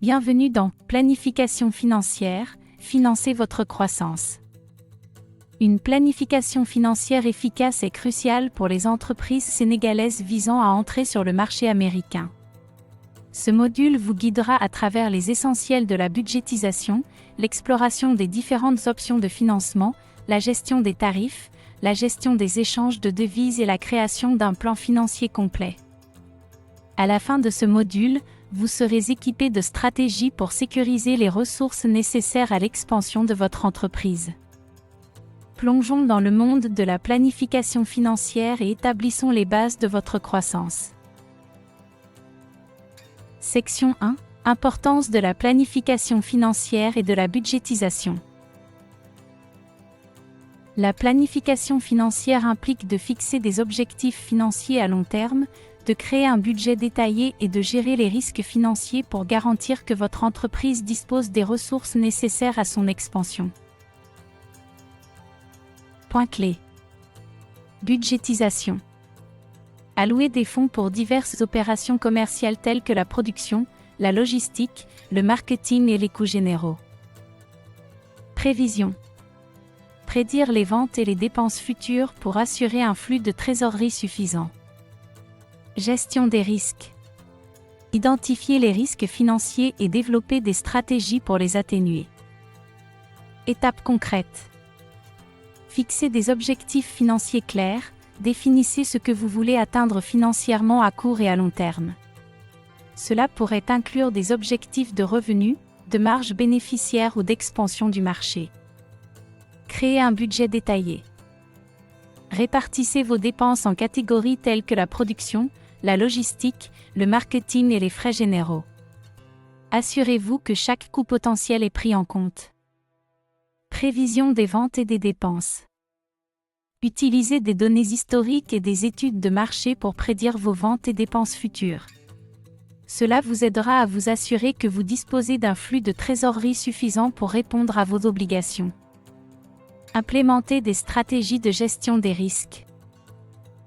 Bienvenue dans Planification financière, financer votre croissance. Une planification financière efficace est cruciale pour les entreprises sénégalaises visant à entrer sur le marché américain. Ce module vous guidera à travers les essentiels de la budgétisation, l'exploration des différentes options de financement, la gestion des tarifs, la gestion des échanges de devises et la création d'un plan financier complet. À la fin de ce module, vous serez équipé de stratégies pour sécuriser les ressources nécessaires à l'expansion de votre entreprise. Plongeons dans le monde de la planification financière et établissons les bases de votre croissance. Section 1. Importance de la planification financière et de la budgétisation. La planification financière implique de fixer des objectifs financiers à long terme, de créer un budget détaillé et de gérer les risques financiers pour garantir que votre entreprise dispose des ressources nécessaires à son expansion. Point clé. Budgétisation. Allouer des fonds pour diverses opérations commerciales telles que la production, la logistique, le marketing et les coûts généraux. Prévision. Prédire les ventes et les dépenses futures pour assurer un flux de trésorerie suffisant. Gestion des risques. Identifier les risques financiers et développer des stratégies pour les atténuer. Étapes concrètes. Fixez des objectifs financiers clairs, définissez ce que vous voulez atteindre financièrement à court et à long terme. Cela pourrait inclure des objectifs de revenus, de marge bénéficiaire ou d'expansion du marché. Créez un budget détaillé. Répartissez vos dépenses en catégories telles que la production, la logistique, le marketing et les frais généraux. Assurez-vous que chaque coût potentiel est pris en compte. Prévision des ventes et des dépenses. Utilisez des données historiques et des études de marché pour prédire vos ventes et dépenses futures. Cela vous aidera à vous assurer que vous disposez d'un flux de trésorerie suffisant pour répondre à vos obligations. Implémentez des stratégies de gestion des risques.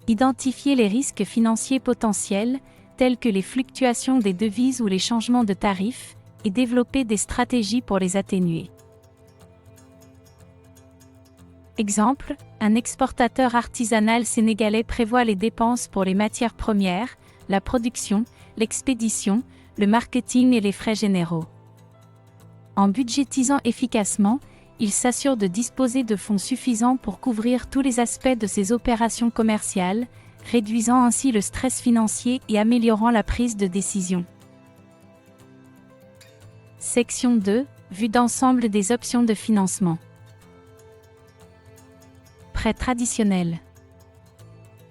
Identifiez les risques financiers potentiels, tels que les fluctuations des devises ou les changements de tarifs, et développez des stratégies pour les atténuer. Exemple, un exportateur artisanal sénégalais prévoit les dépenses pour les matières premières, la production, l'expédition, le marketing et les frais généraux. En budgétisant efficacement, il s'assure de disposer de fonds suffisants pour couvrir tous les aspects de ses opérations commerciales, réduisant ainsi le stress financier et améliorant la prise de décision. Section 2. Vue d'ensemble des options de financement. Prêts traditionnels.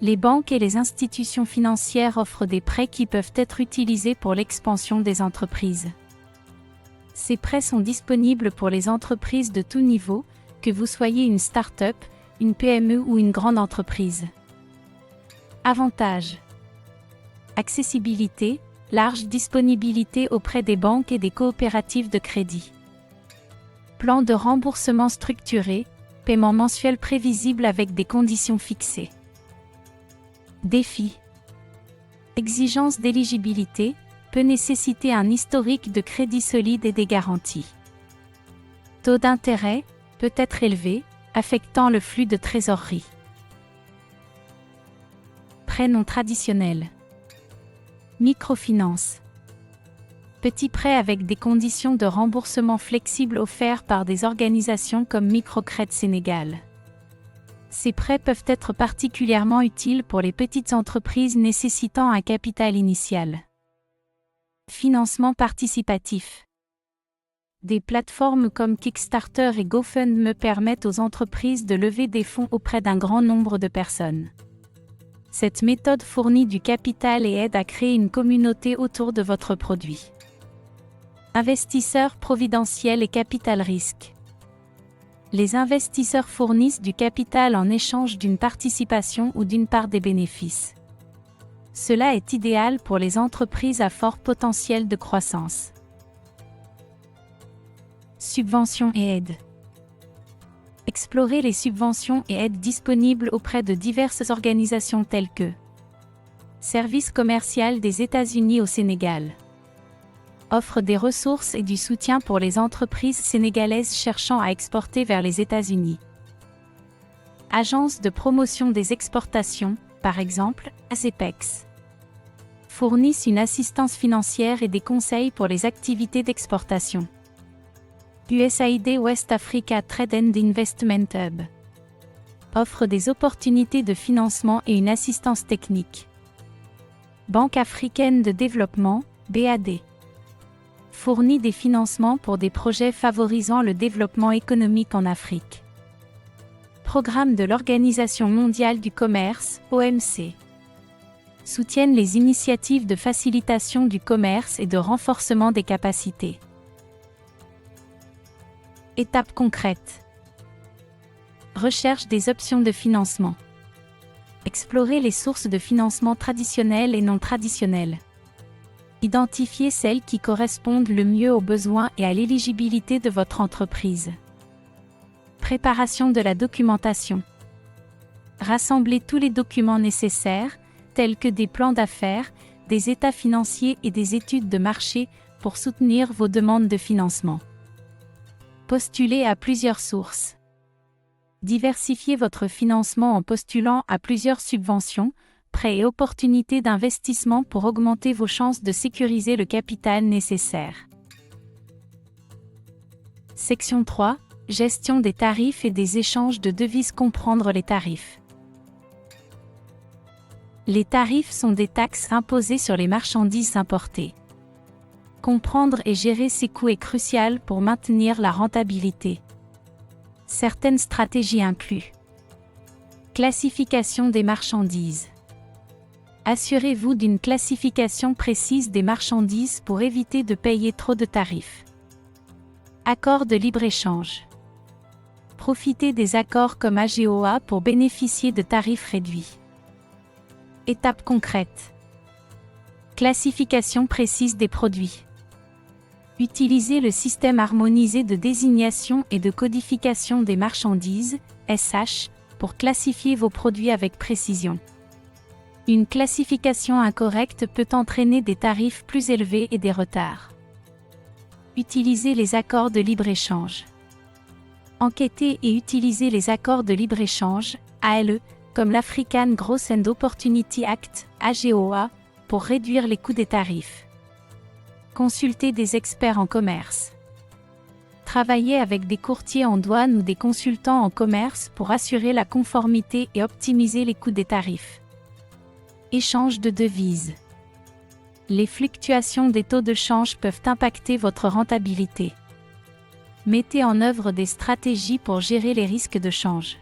Les banques et les institutions financières offrent des prêts qui peuvent être utilisés pour l'expansion des entreprises. Ces prêts sont disponibles pour les entreprises de tout niveau, que vous soyez une start-up, une PME ou une grande entreprise. Avantages. Accessibilité, large disponibilité auprès des banques et des coopératives de crédit. Plan de remboursement structuré, paiement mensuel prévisible avec des conditions fixées. Défis. Exigence d'éligibilité, peut nécessiter un historique de crédit solide et des garanties. Taux d'intérêt, peut être élevé, affectant le flux de trésorerie. Prêts non traditionnels. Microfinance. Petits prêts avec des conditions de remboursement flexibles offerts par des organisations comme Microcred Sénégal. Ces prêts peuvent être particulièrement utiles pour les petites entreprises nécessitant un capital initial. Financement participatif. Des plateformes comme Kickstarter et GoFundMe permettent aux entreprises de lever des fonds auprès d'un grand nombre de personnes. Cette méthode fournit du capital et aide à créer une communauté autour de votre produit. Investisseurs providentiels et capital risque. Les investisseurs fournissent du capital en échange d'une participation ou d'une part des bénéfices. Cela est idéal pour les entreprises à fort potentiel de croissance. Subventions et aides. Explorez les subventions et aides disponibles auprès de diverses organisations telles que Service commercial des États-Unis au Sénégal, offre des ressources et du soutien pour les entreprises sénégalaises cherchant à exporter vers les États-Unis. Agence de promotion des exportations, par exemple, ASEPEX. Fournissent une assistance financière et des conseils pour les activités d'exportation. USAID West Africa Trade and Investment Hub. Offre des opportunités de financement et une assistance technique. Banque africaine de développement, BAD. Fournit des financements pour des projets favorisant le développement économique en Afrique. Programme de l'Organisation mondiale du commerce, OMC. Soutiennent les initiatives de facilitation du commerce et de renforcement des capacités. Étapes concrètes. Recherche des options de financement. Explorer les sources de financement traditionnelles et non traditionnelles. Identifiez celles qui correspondent le mieux aux besoins et à l'éligibilité de votre entreprise. Préparation de la documentation. Rassemblez tous les documents nécessaires, tels que des plans d'affaires, des états financiers et des études de marché, pour soutenir vos demandes de financement. Postulez à plusieurs sources. Diversifiez votre financement en postulant à plusieurs subventions, prêts et opportunités d'investissement pour augmenter vos chances de sécuriser le capital nécessaire. Section 3. Gestion des tarifs et des échanges de devises. Comprendre les tarifs. Les tarifs sont des taxes imposées sur les marchandises importées. Comprendre et gérer ces coûts est crucial pour maintenir la rentabilité. Certaines stratégies incluent: classification des marchandises. Assurez-vous d'une classification précise des marchandises pour éviter de payer trop de tarifs. Accords de libre-échange. Profitez des accords comme AGOA pour bénéficier de tarifs réduits. Étapes concrètes. Classification précise des produits. Utilisez le système harmonisé de désignation et de codification des marchandises, SH, pour classifier vos produits avec précision. Une classification incorrecte peut entraîner des tarifs plus élevés et des retards. Utilisez les accords de libre-échange. Enquêtez et utilisez les accords de libre-échange, ALE, comme l'African Growth and Opportunity Act, AGOA, pour réduire les coûts des tarifs. Consultez des experts en commerce. Travaillez avec des courtiers en douane ou des consultants en commerce pour assurer la conformité et optimiser les coûts des tarifs. Échange de devises. Les fluctuations des taux de change peuvent impacter votre rentabilité. Mettez en œuvre des stratégies pour gérer les risques de change.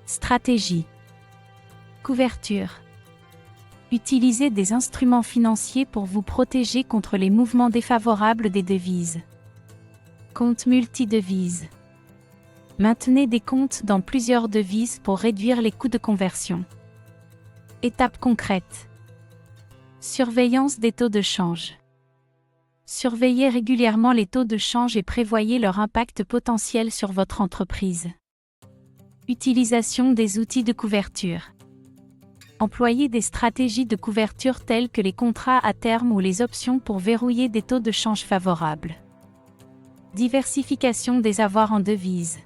Stratégie. Couverture. Utilisez des instruments financiers pour vous protéger contre les mouvements défavorables des devises. Compte multidevises. Maintenez des comptes dans plusieurs devises pour réduire les coûts de conversion. Étapes concrètes. Surveillance des taux de change. Surveillez régulièrement les taux de change et prévoyez leur impact potentiel sur votre entreprise. Utilisation des outils de couverture. Employez des stratégies de couverture telles que les contrats à terme ou les options pour verrouiller des taux de change favorables. Diversification des avoirs en devises.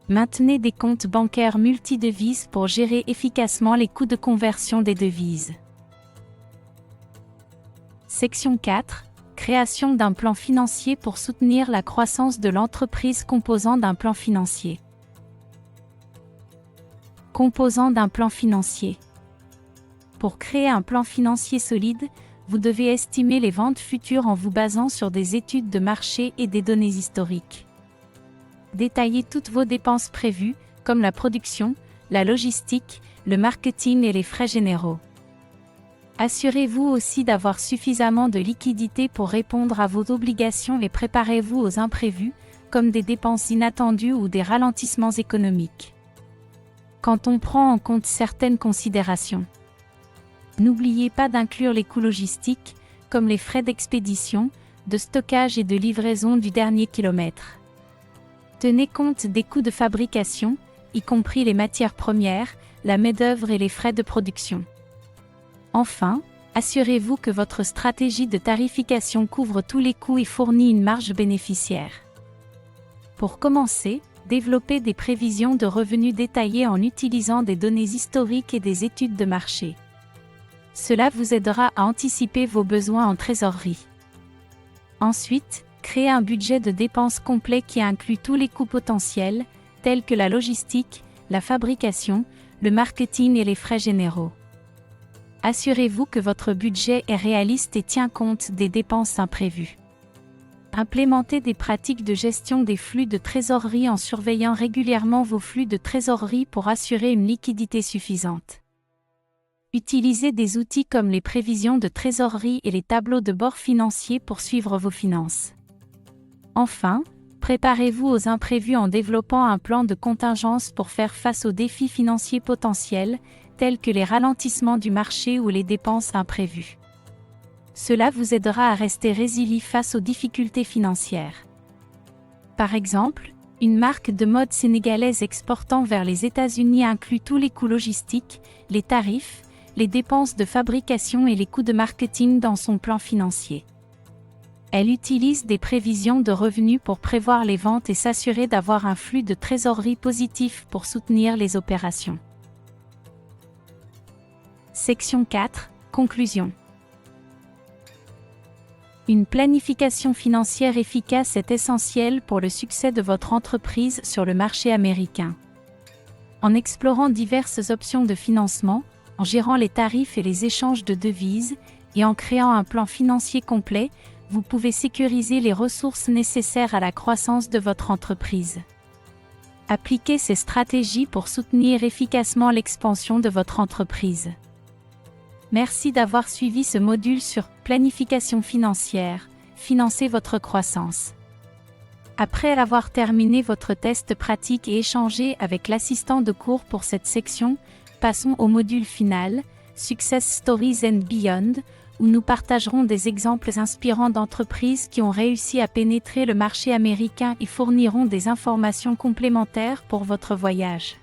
Maintenez des comptes bancaires multidevises pour gérer efficacement les coûts de conversion des devises. Section 4. Création d'un plan financier pour soutenir la croissance de l'entreprise. Composant d'un plan financier. Composant d'un plan financier. Pour créer un plan financier solide, vous devez estimer les ventes futures en vous basant sur des études de marché et des données historiques. Détaillez toutes vos dépenses prévues, comme la production, la logistique, le marketing et les frais généraux. Assurez-vous aussi d'avoir suffisamment de liquidités pour répondre à vos obligations et préparez-vous aux imprévus, comme des dépenses inattendues ou des ralentissements économiques. Quand on prend en compte certaines considérations, n'oubliez pas d'inclure les coûts logistiques, comme les frais d'expédition, de stockage et de livraison du dernier kilomètre. Tenez compte des coûts de fabrication, y compris les matières premières, la main-d'œuvre et les frais de production. Enfin, Assurez-vous que votre stratégie de tarification couvre tous les coûts et fournit une marge bénéficiaire. Pour commencer, développez des prévisions de revenus détaillées en utilisant des données historiques et des études de marché. Cela vous aidera à anticiper vos besoins en trésorerie. Ensuite, créez un budget de dépenses complet qui inclut tous les coûts potentiels, tels que la logistique, la fabrication, le marketing et les frais généraux. Assurez-vous que votre budget est réaliste et tient compte des dépenses imprévues. Implémentez des pratiques de gestion des flux de trésorerie en surveillant régulièrement vos flux de trésorerie pour assurer une liquidité suffisante. Utilisez des outils comme les prévisions de trésorerie et les tableaux de bord financiers pour suivre vos finances. Enfin, préparez-vous aux imprévus en développant un plan de contingence pour faire face aux défis financiers potentiels, tels que les ralentissements du marché ou les dépenses imprévues. Cela vous aidera à rester résilient face aux difficultés financières. Par exemple, une marque de mode sénégalaise exportant vers les États-Unis inclut tous les coûts logistiques, les tarifs, les dépenses de fabrication et les coûts de marketing dans son plan financier. Elle utilise des prévisions de revenus pour prévoir les ventes et s'assurer d'avoir un flux de trésorerie positif pour soutenir les opérations. Section 4. Conclusion. Une planification financière efficace est essentielle pour le succès de votre entreprise sur le marché américain. En explorant diverses options de financement, en gérant les tarifs et les échanges de devises, et en créant un plan financier complet, vous pouvez sécuriser les ressources nécessaires à la croissance de votre entreprise. Appliquez ces stratégies pour soutenir efficacement l'expansion de votre entreprise. Merci d'avoir suivi ce module sur planification financière, financer votre croissance. Après avoir terminé votre test pratique et échangé avec l'assistant de cours pour cette section, passons au module final, Success Stories and Beyond, où nous partagerons des exemples inspirants d'entreprises qui ont réussi à pénétrer le marché américain et fourniront des informations complémentaires pour votre voyage.